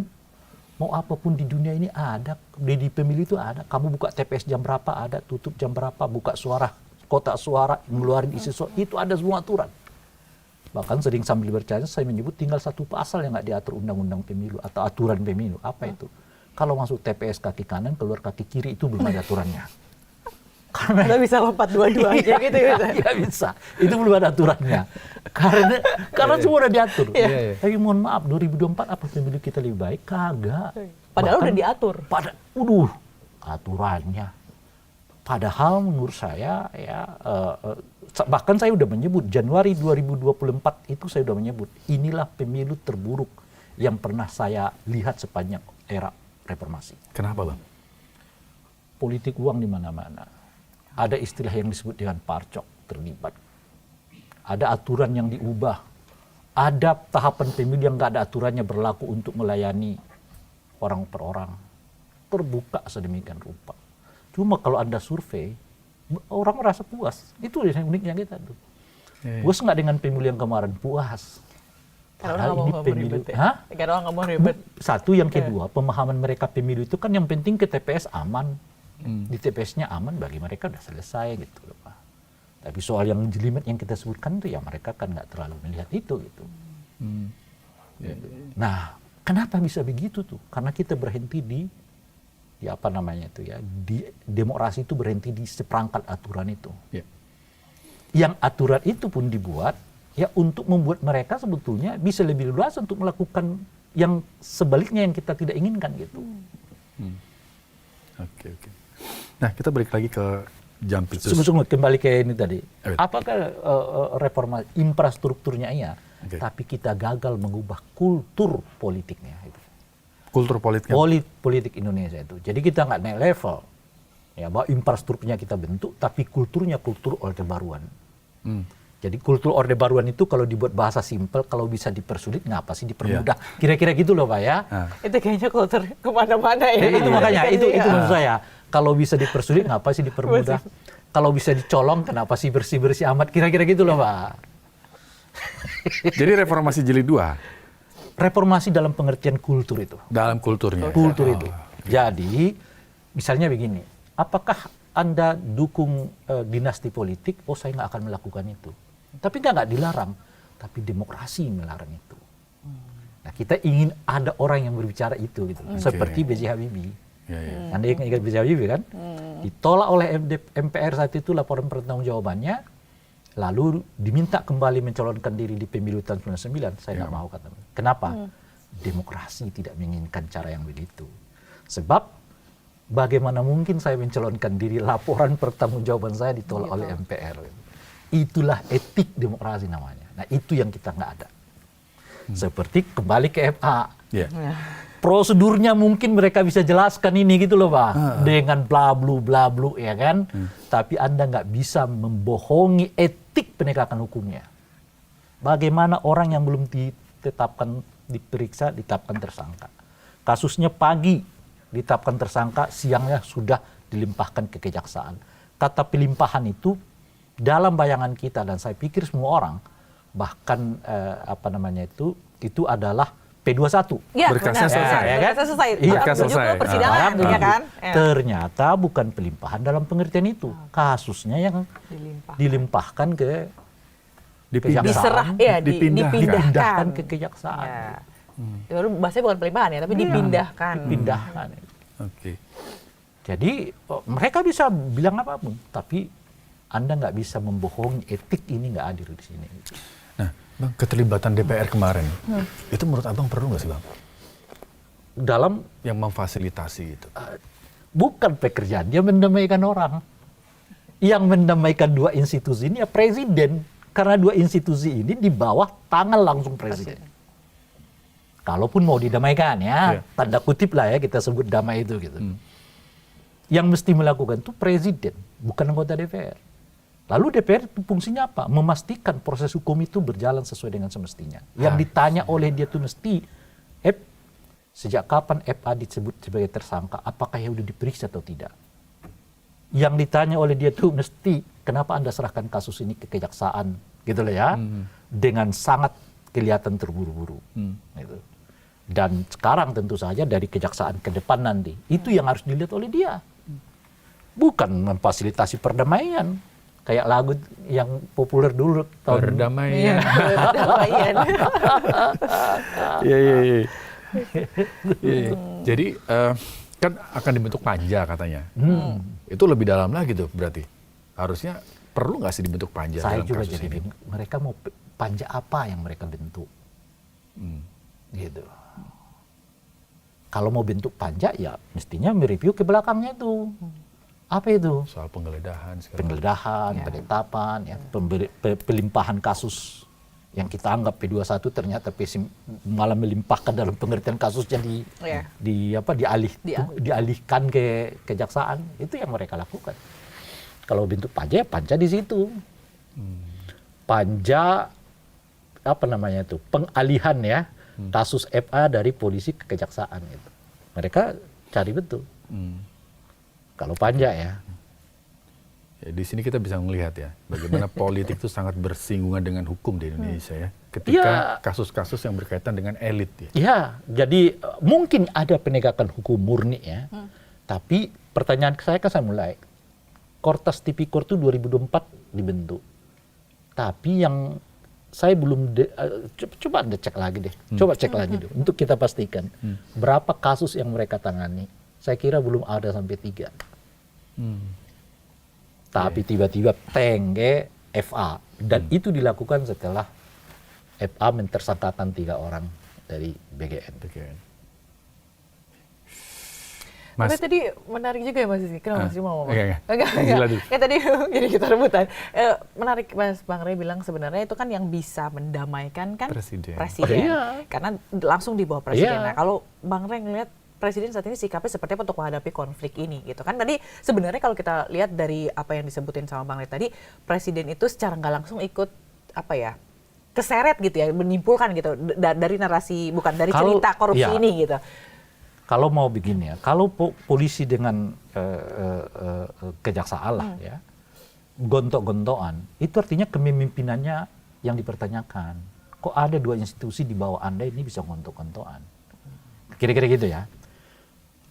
mau apapun di dunia ini ada, di pemilu itu ada. Kamu buka TPS jam berapa ada, tutup jam berapa, buka suara, kotak suara, ngeluarin isi suara, itu ada semua aturan. Bahkan sering sambil bercanda saya menyebut tinggal 1 pasal yang nggak diatur undang-undang pemilu atau aturan pemilu. Apa itu? Kalau masuk TPS kaki kanan, keluar kaki kiri itu belum ada aturannya. Karena kita bisa lompat dua-duanya gitu ya. Iya bisa. Itu belum ada aturannya. Karena semua udah diatur. Tapi mohon maaf 2024 apa pemilu kita lebih baik? Kagak. Padahal udah diatur. Aturannya. Padahal menurut saya ya bahkan saya udah menyebut Januari 2024 itu saya udah menyebut inilah pemilu terburuk yang pernah saya lihat sepanjang era reformasi. Kenapa, Bang? Politik uang di mana-mana. Ada istilah yang disebut dengan parcok terlibat. Ada aturan yang diubah. Ada tahapan pemilu yang nggak ada aturannya berlaku untuk melayani orang per orang. Terbuka sedemikian rupa. Cuma kalau Anda survei, orang merasa puas. Itu yang uniknya kita tuh. Puas nggak dengan pemilu yang kemarin? Puas. Karena orang nggak mau ribet. Karena orang nggak mau ribet. Satu, yang kedua, pemahaman mereka pemilu itu kan yang penting ke TPS aman. Di TPS-nya aman, bagi mereka udah selesai gitu loh Pak. Tapi soal yang jelimet yang kita sebutkan itu ya mereka kan nggak terlalu melihat itu gitu. Nah, kenapa bisa begitu tuh? Karena kita berhenti di apa namanya itu ya, di demokrasi itu berhenti di seperangkat aturan itu. Yang aturan itu pun dibuat ya untuk membuat mereka sebetulnya bisa lebih luas untuk melakukan yang sebaliknya yang kita tidak inginkan gitu. Oke. Nah, kita balik lagi ke Jampitsus. Sungguh kembali ke ini tadi. Apakah reformasi infrastrukturnya iya, tapi kita gagal mengubah kultur politiknya itu. Kultur politik. Politik Indonesia itu. Jadi kita nggak naik level. Ya, bahwa infrastrukturnya kita bentuk, tapi kulturnya kultur Orde Baruan. Jadi kultur Orde Baruan itu kalau dibuat bahasa simpel, kalau bisa dipersulit, ngapa sih dipermudah? Kira-kira gitu loh Pak ya. Itu kayaknya kultur kemana-mana ya. Itu makanya, itu maksud saya. Kalau bisa dipersulit, ngapa sih dipermudah? Kalau bisa dicolong, kenapa sih bersih-bersih amat? Kira-kira gitu loh Pak. Jadi reformasi jilid 2? Reformasi dalam pengertian kultur itu. Dalam kulturnya? Kultur itu. Jadi, misalnya begini, apakah Anda dukung dinasti politik? Oh, saya nggak akan melakukan itu. Tapi nggak dilarang. Tapi demokrasi melarang itu. Nah, kita ingin ada orang yang berbicara itu, gitu. Seperti B.J. Habibie. Anda ingat B.J. Habibie kan? Ditolak oleh MPR saat itu laporan pertanggungjawabannya, lalu diminta kembali mencalonkan diri di pemilu tahun 99. Saya nggak mau kata. Kenapa? Demokrasi tidak menginginkan cara yang begitu. Sebab bagaimana mungkin saya mencalonkan diri, laporan pertanggungjawaban saya ditolak oleh MPR. Itulah etik demokrasi namanya. Nah itu yang kita nggak ada. Seperti kembali ke FA. Prosedurnya mungkin mereka bisa jelaskan ini gitu loh Pak. Dengan bla blu ya kan. Tapi Anda nggak bisa membohongi etik penegakan hukumnya. Bagaimana orang yang belum ditetapkan, diperiksa, ditetapkan tersangka. Kasusnya pagi ditetapkan tersangka, siangnya sudah dilimpahkan ke kejaksaan. Kata pelimpahan itu dalam bayangan kita dan saya pikir semua orang, bahkan itu adalah P21. Ya, berkasnya selesai. Ya, kan? Berkasnya selesai. Iya. Berkas selesai. Persidangan, ya kan? Ternyata bukan pelimpahan dalam pengertian itu. Kasusnya yang dilimpahkan ke kejaksaan. Dipindahkan ke kejaksaan. Ya. Bahasanya bukan pelimpahan ya, tapi dipindahkan. Dipindahkan. Oke. Jadi mereka bisa bilang apapun, tapi Anda nggak bisa membohongi etik ini nggak hadir di sini. Nah, Bang, keterlibatan DPR kemarin, itu menurut Abang perlu nggak sih Bang? Dalam yang memfasilitasi itu. Bukan pekerjaan, dia mendamaikan orang. Yang mendamaikan dua institusi ini ya presiden, karena dua institusi ini di bawah tangan langsung presiden. Kalaupun mau didamaikan ya, tanda kutip lah ya kita sebut damai itu gitu. Yang mesti melakukan itu presiden, bukan anggota DPR. Lalu DPR fungsinya apa? Memastikan proses hukum itu berjalan sesuai dengan semestinya. Yang ditanya oleh dia itu mesti, sejak kapan FA disebut sebagai tersangka? Apakah ya udah diperiksa atau tidak? Yang ditanya oleh dia itu mesti, kenapa Anda serahkan kasus ini ke kejaksaan? Gitu loh ya. Dengan sangat kelihatan terburu-buru. Gitu. Dan sekarang tentu saja dari kejaksaan ke depan nanti, itu yang harus dilihat oleh dia. Bukan memfasilitasi perdamaian. Kayak lagu yang populer dulu. Perdamaian. Perdamaian. Iya. Jadi kan akan dibentuk panja katanya. Itu lebih dalam lagi tuh berarti. Harusnya perlu nggak sih dibentuk panja? Saya dalam juga kasus jadi ini? mereka mau panja apa yang mereka bentuk. Gitu. Kalau mau bentuk panja ya mestinya mereview ke belakangnya itu. Apa itu? Soal penggeledahan, penetapan, ya, pelimpahan kasus yang kita anggap P21 ternyata malah melimpahkan dalam pengertian kasusnya dialihkan ke kejaksaan. Itu yang mereka lakukan. Kalau bentuk panja, ya panja di situ. Panja pengalihan ya kasus FA dari polisi ke kejaksaan gitu. Mereka cari betul. Kalau panja ya. Di sini kita bisa melihat ya bagaimana politik itu sangat bersinggungan dengan hukum di Indonesia ya. Ketika kasus-kasus yang berkaitan dengan elit ya. Iya, jadi mungkin ada penegakan hukum murni ya. Tapi pertanyaan saya mulai. Kortas Tipikor itu 2024 dibentuk. Tapi yang saya belum coba Anda cek lagi deh. Coba cek lagi deh untuk kita pastikan berapa kasus yang mereka tangani. Saya kira belum ada sampai 3. Tapi tiba-tiba tengge FA. Dan itu dilakukan setelah FA mentersangkakan 3 orang dari BGN. Tapi tadi menarik juga ya Mas Rizky. Kenapa Mas Rizky mau ngomong? Enggak. Ya tadi jadi kita rebutan. Menarik Mas Bang Rey bilang sebenarnya itu kan yang bisa mendamaikan kan presiden. Karena langsung di bawah presiden. Nah kalau Bang Rey ngelihat presiden saat ini sikapnya seperti apa untuk menghadapi konflik ini gitu kan. Tadi sebenarnya kalau kita lihat dari apa yang disebutin sama Bang Rey tadi, presiden itu secara nggak langsung ikut keseret gitu ya, menimbulkan gitu dari narasi, bukan dari cerita korupsi ini gitu. Kalau mau begini ya, kalau polisi dengan kejaksaan lah ya, gontok-gontokan, itu artinya kepemimpinannya yang dipertanyakan. Kok ada dua institusi di bawah Anda ini bisa gontok-gontokan? Kira-kira gitu ya.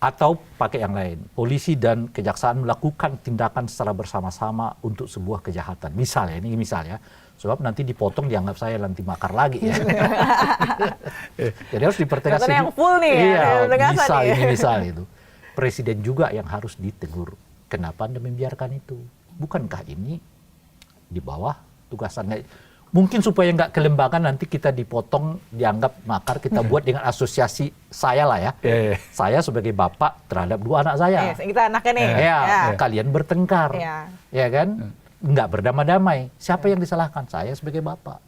Atau pakai yang lain, polisi dan kejaksaan melakukan tindakan secara bersama-sama untuk sebuah kejahatan. Misalnya, ini misalnya, sebab nanti dipotong dianggap saya nanti makar lagi ya. Jadi harus dipertegas. Katanya yang full nih misal itu. Presiden juga yang harus ditegur. Kenapa Anda membiarkan itu? Bukankah ini di bawah tugasannya? Mungkin supaya nggak kelembagaan nanti kita dipotong, dianggap makar, kita buat dengan asosiasi saya lah ya. Saya sebagai bapak terhadap dua anak saya. Kita anaknya nih. Kalian bertengkar. Ya kan? Nggak berdamai-damai. Siapa yang disalahkan? Saya sebagai bapak.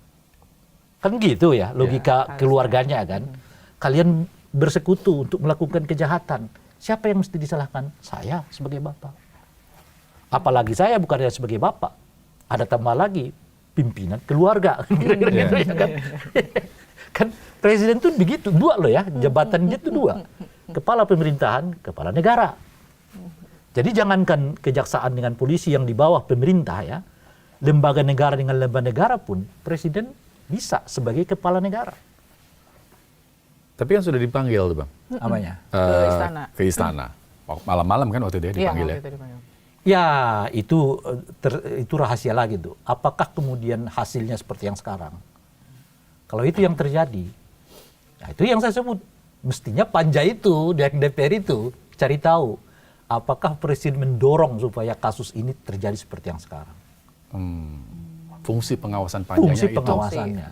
Kan gitu ya logika keluarganya kan. Kalian bersekutu untuk melakukan kejahatan. Siapa yang mesti disalahkan? Saya sebagai bapak. Apalagi saya bukan hanya sebagai bapak. Ada tambah lagi pimpinan keluarga. Ya kan? Kan presiden tuh begitu, dua loh ya, jabatan dia tuh dua. Kepala pemerintahan, kepala negara. Jadi jangankan kejaksaan dengan polisi yang di bawah pemerintah ya, lembaga negara dengan lembaga negara pun presiden bisa sebagai kepala negara. Tapi kan sudah dipanggil tuh Bang. Apanya? Ke istana. Malam-malam kan waktu itu dipanggil ya. Ya itu rahasia lagi tuh. Apakah kemudian hasilnya seperti yang sekarang? Kalau itu yang terjadi, ya itu yang saya sebut. Mestinya panja itu dan DPR itu cari tahu apakah presiden mendorong supaya kasus ini terjadi seperti yang sekarang. Fungsi pengawasan panjanya Fungsi pengawasannya.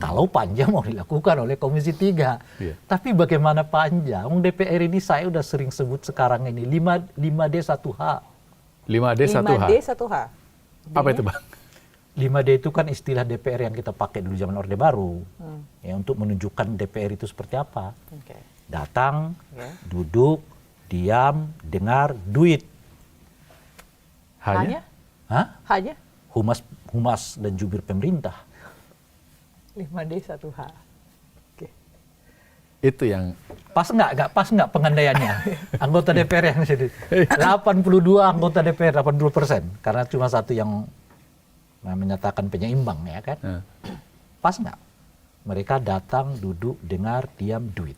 Kalau panja mau dilakukan oleh Komisi 3. Tapi bagaimana panja? DPR ini saya udah sering sebut sekarang ini 5D 1H. 5D 1H. Apa itu Bang? 5D itu kan istilah DPR yang kita pakai dulu zaman Orde Baru. Ya, untuk menunjukkan DPR itu seperti apa. Datang, duduk, diam, dengar, duit. Hanya? Hanya? Humas dan jubir pemerintah. 5D 1H. Itu yang pas nggak pengandaiannya anggota DPR yang jadi 82 anggota DPR 80% karena cuma satu yang menyatakan penyeimbang ya kan. Pas nggak mereka datang duduk dengar diam duit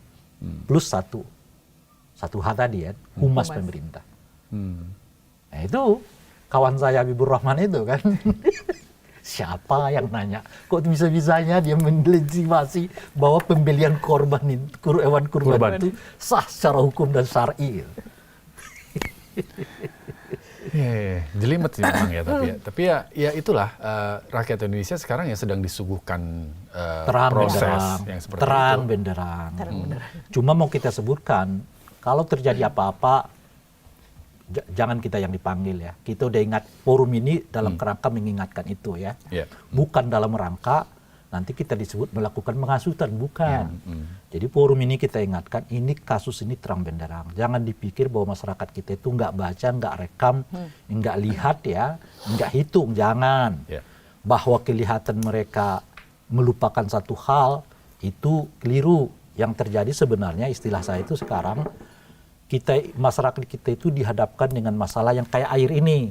plus satu hal tadi ya humas pemerintah. Nah itu kawan saya Habibur Rahman itu kan. Siapa yang nanya? Kok bisa-bisanya dia melegitimasi bahwa pembelian hewan kurban itu sah secara hukum dan syar'i. Jelimet sih memang ya tapi ya itulah rakyat Indonesia sekarang yang sedang disuguhkan proses yang seperti terang itu. benderang. Cuma mau kita sebutkan kalau terjadi apa-apa jangan kita yang dipanggil ya. Kita udah ingat forum ini dalam kerangka mengingatkan itu ya. Bukan dalam rangka nanti kita disebut melakukan penghasutan, bukan. Jadi forum ini kita ingatkan, ini kasus ini terang benderang. Jangan dipikir bahwa masyarakat kita itu nggak baca, nggak rekam, nggak lihat ya, nggak hitung, jangan. Bahwa kelihatan mereka melupakan satu hal, itu keliru. Yang terjadi sebenarnya istilah saya itu sekarang, masyarakat kita itu dihadapkan dengan masalah yang kayak air ini.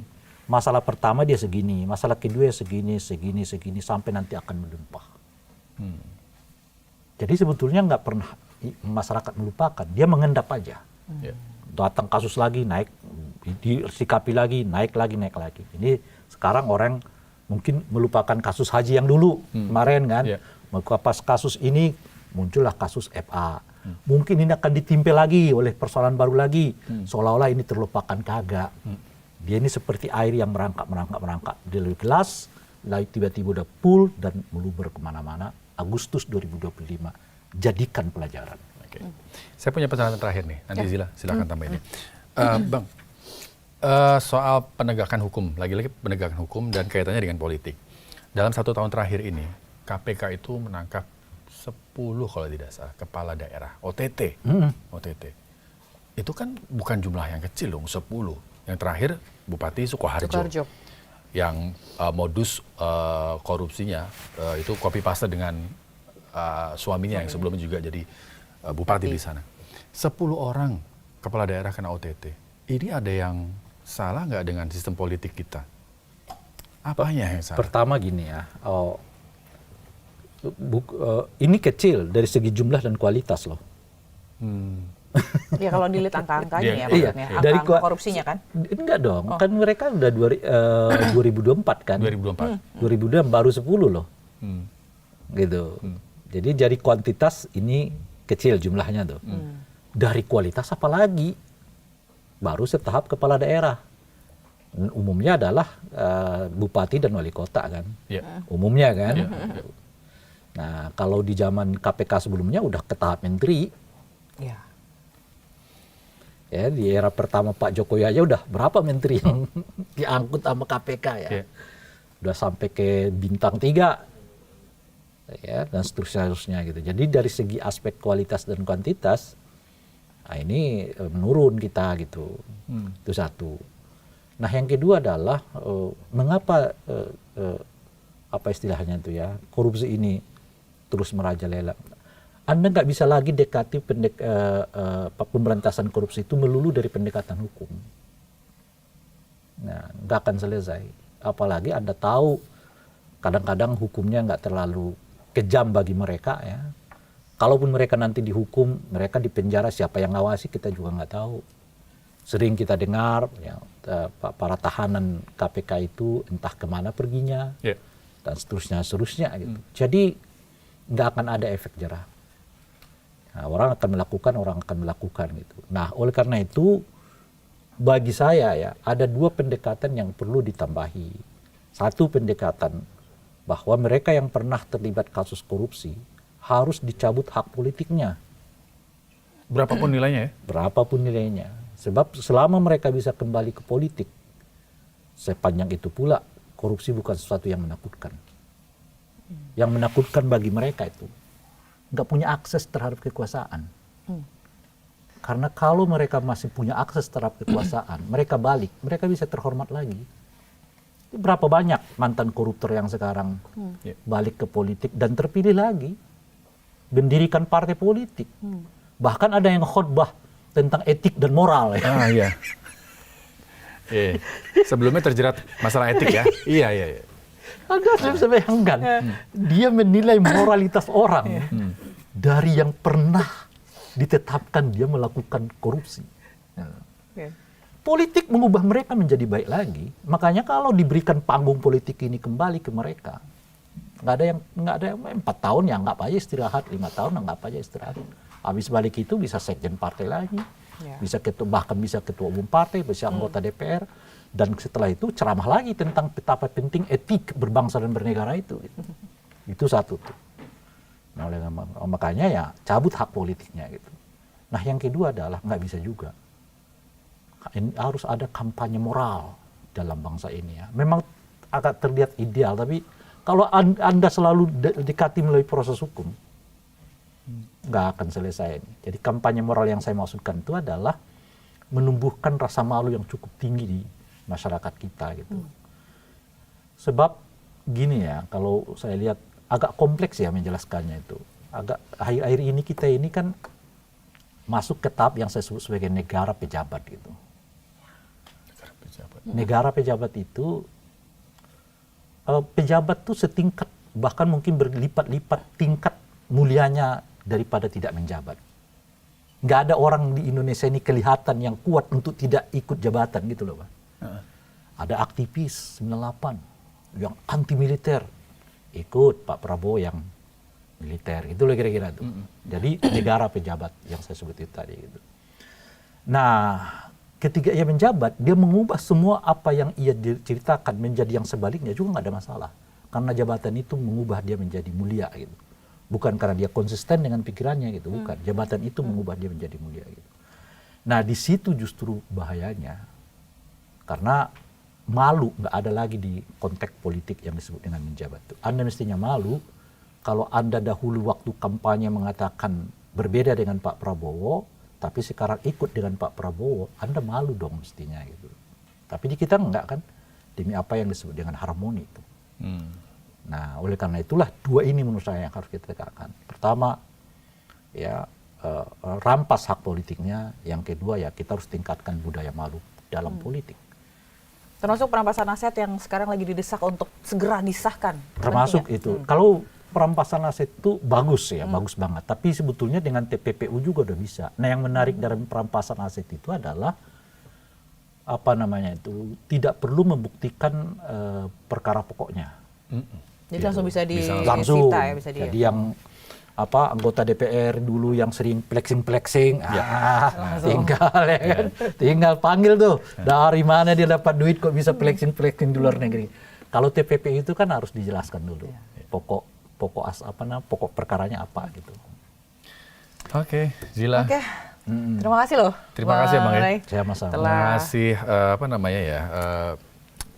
Masalah pertama dia segini, masalah kedua segini, sampai nanti akan melimpah. Jadi sebetulnya nggak pernah masyarakat melupakan, dia mengendap aja. Datang kasus lagi, naik, disikapi lagi, naik lagi. Ini sekarang orang mungkin melupakan kasus haji yang dulu, kemarin kan. Pas kasus ini muncullah kasus FA. Mungkin ini akan ditimpa lagi oleh persoalan baru lagi. Seolah-olah ini terlupakan, kagak. Dia ini seperti air yang merangkak. Dia lebih gelas, lalu tiba-tiba udah full dan meluber kemana-mana. Agustus 2025. Jadikan pelajaran. Oke. Saya punya pertanyaan terakhir nih, nanti Zila silakan tambah ini. Bang, soal penegakan hukum, lagi-lagi penegakan hukum dan kaitannya dengan politik. Dalam 1 tahun terakhir ini, KPK itu menangkap 10 kalau tidak salah kepala daerah, OTT. Itu kan bukan jumlah yang kecil dong, 10. Yang terakhir Bupati Sukoharjo. Yang modus korupsinya itu copy paste dengan suaminya yang sebelumnya juga jadi bupati di sana. 10 orang kepala daerah kena OTT. Ini ada yang salah nggak dengan sistem politik kita? Apanya yang salah? Pertama gini ya, ini kecil dari segi jumlah dan kualitas loh. Ya kalau dilihat angka-angkanya ya iya, maksudnya, dari angka korupsinya kan? Enggak dong, kan mereka udah 2024 kan? 2024 baru 10 loh. Gitu. Jadi dari kuantitas ini kecil jumlahnya tuh. Dari kualitas apalagi? Baru setahap kepala daerah. Umumnya adalah bupati dan wali kota kan? Umumnya kan? Nah, kalau di zaman KPK sebelumnya udah ke tahap menteri. Ya, di era pertama Pak Jokowi aja udah berapa menteri yang diangkut sama KPK ya. Udah sampai ke bintang 3. Ya, dan seterusnya gitu. Jadi dari segi aspek kualitas dan kuantitas, nah ini menurun kita gitu. Itu satu. Nah, yang kedua adalah mengapa apa istilahnya itu ya, korupsi ini terus merajalela. Anda nggak bisa lagi dekati pemberantasan korupsi itu melulu dari pendekatan hukum. Nah, nggak akan selesai. Apalagi Anda tahu kadang-kadang hukumnya nggak terlalu kejam bagi mereka ya. Kalaupun mereka nanti dihukum, mereka dipenjara, siapa yang ngawasi kita juga nggak tahu. Sering kita dengar ya, para tahanan KPK itu entah kemana perginya dan seterusnya gitu. Jadi nggak akan ada efek jerah. Nah, orang akan melakukan gitu. Nah, oleh karena itu bagi saya ya ada 2 pendekatan yang perlu ditambahi. Satu pendekatan bahwa mereka yang pernah terlibat kasus korupsi harus dicabut hak politiknya. Berapapun nilainya ya? Berapapun nilainya. Sebab selama mereka bisa kembali ke politik, sepanjang itu pula korupsi bukan sesuatu yang menakutkan. Yang menakutkan bagi mereka itu nggak punya akses terhadap kekuasaan. Karena kalau mereka masih punya akses terhadap kekuasaan, mereka balik, mereka bisa terhormat lagi. Berapa banyak mantan koruptor yang sekarang balik ke politik dan terpilih lagi, mendirikan partai politik. Bahkan ada yang khotbah tentang etik dan moral. Iya. Sebelumnya terjerat masalah etik ya. Iya. Agak saya bisa bayangkan, dia menilai moralitas orang dari yang pernah ditetapkan dia melakukan korupsi. Politik mengubah mereka menjadi baik lagi. Makanya kalau diberikan panggung politik ini kembali ke mereka, nggak ada yang 4 tahun ya nggak apa aja istirahat, 5 tahun nggak apa aja istirahat. Habis balik itu bisa sekjen partai lagi, bahkan bisa ketua umum partai, bisa anggota DPR. Dan setelah itu ceramah lagi tentang betapa penting etik berbangsa dan bernegara itu. Itu satu tuh. Nah, makanya ya cabut hak politiknya gitu. Nah, yang kedua adalah nggak bisa juga. Ini harus ada kampanye moral dalam bangsa ini ya. Memang agak terlihat ideal, tapi kalau Anda selalu dekati melalui proses hukum, nggak akan selesai ini. Jadi kampanye moral yang saya maksudkan itu adalah menumbuhkan rasa malu yang cukup tinggi di masyarakat kita gitu. Sebab gini ya, kalau saya lihat agak kompleks ya menjelaskannya itu. Agak akhir-akhir ini kita ini kan masuk ke tahap yang saya sebut sebagai negara pejabat gitu. Negara pejabat itu pejabat tuh setingkat bahkan mungkin berlipat-lipat tingkat mulianya daripada tidak menjabat. Nggak ada orang di Indonesia ini kelihatan yang kuat untuk tidak ikut jabatan gitu loh, Pak. Ada aktivis 98 yang anti militer ikut Pak Prabowo yang militer, itu loh kira-kira tuh. Jadi negara pejabat yang saya sebut itu tadi gitu. Nah, ketika ia menjabat, dia mengubah semua apa yang ia ceritakan menjadi yang sebaliknya juga nggak ada masalah, karena jabatan itu mengubah dia menjadi mulia gitu. Bukan karena dia konsisten dengan pikirannya gitu, bukan. Jabatan itu mengubah dia menjadi mulia gitu. Nah di situ justru bahayanya, karena malu nggak ada lagi di konteks politik yang disebut dengan menjabat itu. Anda mestinya malu kalau Anda dahulu waktu kampanye mengatakan berbeda dengan Pak Prabowo, tapi sekarang ikut dengan Pak Prabowo, Anda malu dong mestinya gitu. Tapi di kita enggak kan, demi apa yang disebut dengan harmoni itu. Nah oleh karena itulah dua ini menurut saya yang harus kita tegakkan. Pertama ya rampas hak politiknya, yang kedua ya kita harus tingkatkan budaya malu dalam politik. Termasuk perampasan aset yang sekarang lagi didesak untuk segera disahkan. Termasuk itu. Kalau perampasan aset itu bagus ya, bagus banget. Tapi sebetulnya dengan TPPU juga udah bisa. Nah yang menarik dari perampasan aset itu adalah apa namanya itu, tidak perlu membuktikan perkara pokoknya. Jadi langsung bisa langsung. disita ya, bisa Jadi yang anggota DPR dulu yang sering flexing, tinggal ya kan, tinggal panggil tuh dari mana dia dapat duit kok bisa flexing di luar negeri. Kalau TPP itu kan harus dijelaskan dulu pokok perkaranya apa gitu. Oke, Zila. Oke. Terima kasih loh. Terima kasih Bang ya. Saya masalah. Terima kasih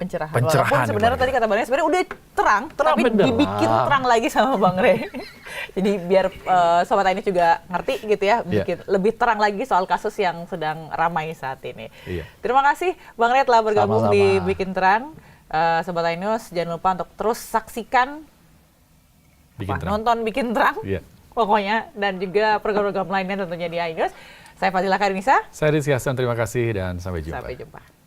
pencerahan. Pencerahan. Walaupun sebenarnya tadi kata Bang Rey sebenarnya udah terang, tapi dibikin terang lagi sama Bang Rey. Jadi biar Sobat ini juga ngerti gitu ya, bikin lebih terang lagi soal kasus yang sedang ramai saat ini. Iya. Terima kasih Bang Rey telah bergabung Sama-sama. di Bikin Terang. Sobat News, jangan lupa untuk terus saksikan, nonton Bikin Terang, pokoknya, dan juga program-program lainnya tentunya di iNews. Saya Fadila Karinisa. Saya Rizky Hasan, terima kasih dan sampai jumpa. Sampai jumpa.